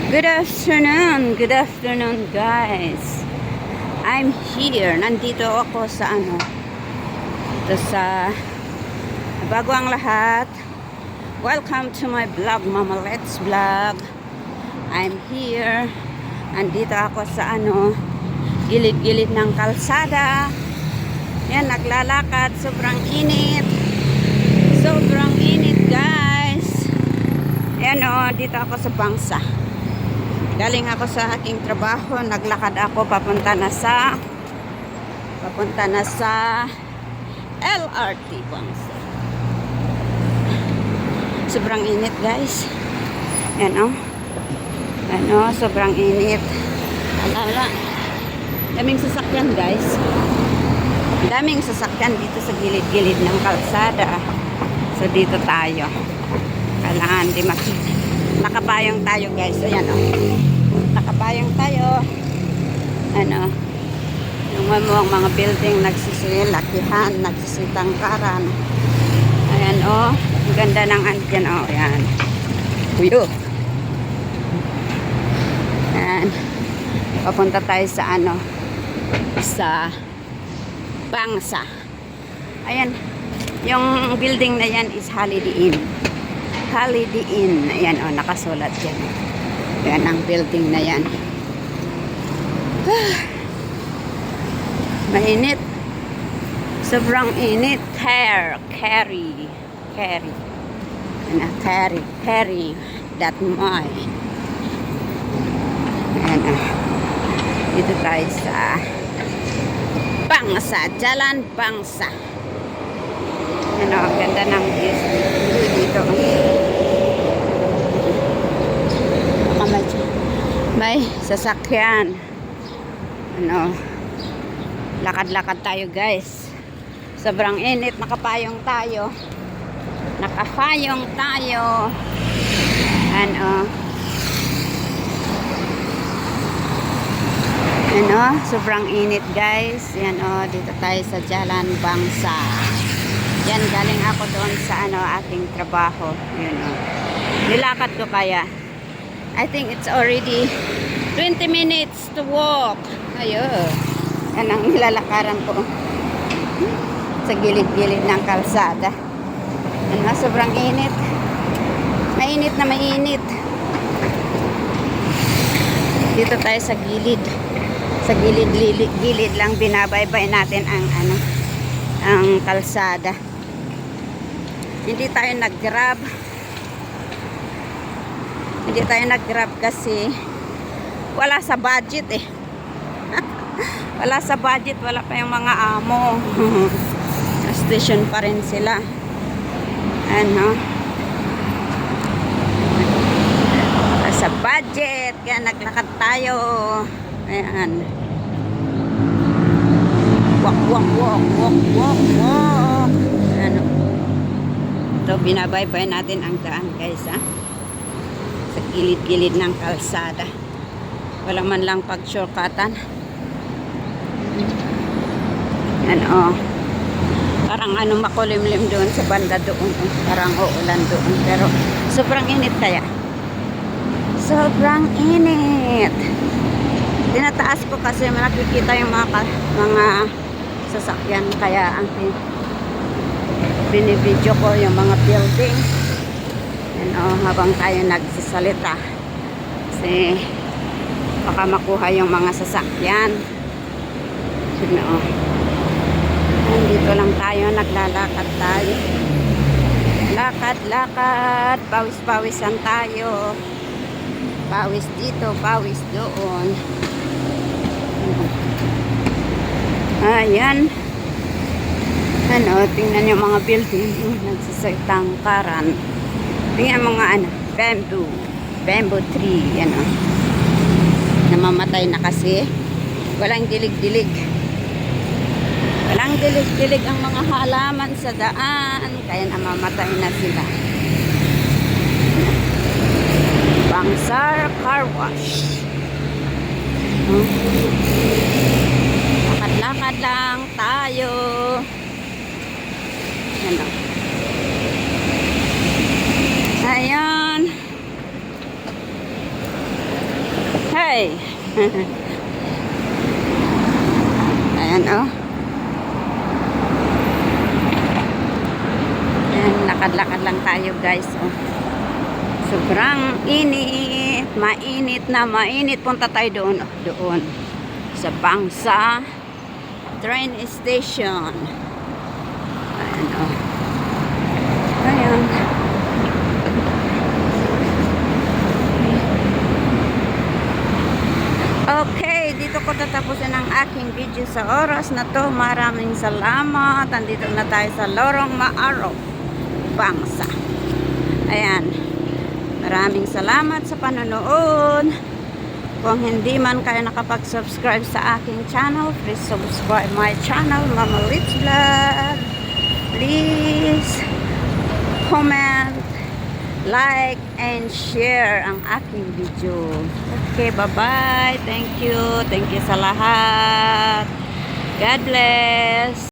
Good afternoon guys. I'm here. Nandito ako sa ito sa bago ang lahat. Welcome to my vlog, Mama Let's Vlog. I'm here. Nandito ako sa gilid-gilid ng kalsada. Yan, naglalakad. Sobrang init. Sobrang init guys. Yan dito ako sa Bangsa. Galing ako sa aking trabaho, naglakad ako papunta na sa LRT Bangsa. Sobrang init guys. Yan sobrang init. Wala. Daming sasakyan guys. Daming sasakyan dito sa gilid-gilid ng kalsada. So dito tayo. Kailangan di makita. Nakapayong tayo guys. Ayan nakapayong tayo. Yung mga building nagsisilakihan, nagsisitangkaran. Ayan ang ganda ng andyan ayan. Uyo. Ayan. Papunta tayo sa sa Bangsa. Ayan. Yung building na yan is Holiday Inn. Holiday Inn. Ayan nakasulat yan. Yan ang building na yan. Mainit. Sobrang init. Carry. That my. Ayan dito tayo sa Bangsa. Jalan Bangsa. Ayan ang ganda ng view dito. May sasakyan. Lakad-lakad tayo guys. Sobrang init, nakapayong tayo. Sobrang init guys. Yan dito tayo sa Jalan Bangsa. Yan, galing ako doon sa aking trabaho. Yun nilakad ko kaya. I think it's already 20 minutes to walk. Ayun. Yan ang nilalakaran ko. Sa gilid-gilid ng kalsada. Sobrang init. Mainit na mainit. Dito tayo sa gilid. Sa gilid lang binabaybay natin ang kalsada. Hindi tayo nag-grab. Hindi tayo nag-grab kasi wala sa budget wala sa budget, wala pa yung mga amo. Station pa rin sila. Wala sa budget, kaya naglakad tayo. Ayan. Walk. Ito, binabaybay natin ang daan guys sa gilid-gilid ng kalsada. Wala man lang pag-shortcutan. Parang makulimlim doon sa banda doon. Parang uulan doon. Pero sobrang init kaya. Sobrang init. Tinataas ko kasi nakikita yung mga sasakyan. Kaya ang binibidyo ko yung mga building. Habang tayo nagsasalita kasi baka makuha yung mga sasakyan. Dito lang tayo, naglalakad tayo. Lakad, pawis-pawisan tayo. Pawis dito, pawis doon. Ayan. Tingnan yung mga building nagsisitangkaran. Tingnan mga bamboo tree, namamatay na kasi. Walang dilig-dilig ang mga halaman sa daan, kaya namamatay na sila. Bangsa Car Wash. Lakad-lakad lang tayo. Ayan. Ay! Ayan, oh. Ayan, lakad-lakad lang tayo, guys, oh. Sobrang init. Mainit na mainit. Punta tayo doon, oh, doon. Sa Bangsa train station. Ayan, oh. Ayan. Okay, dito ko tatapusin ang aking video sa oras na to. Maraming salamat. Andito na tayo sa Lorong Maarok, Bangsa. Ayan. Maraming salamat sa panonood. Kung hindi man kayo nakapag-subscribe sa aking channel, please subscribe my channel, Mama Litz Vlog. Please comment, like, and share ang aking video. Okay, bye-bye. Thank you. Thank you sa lahat. God bless.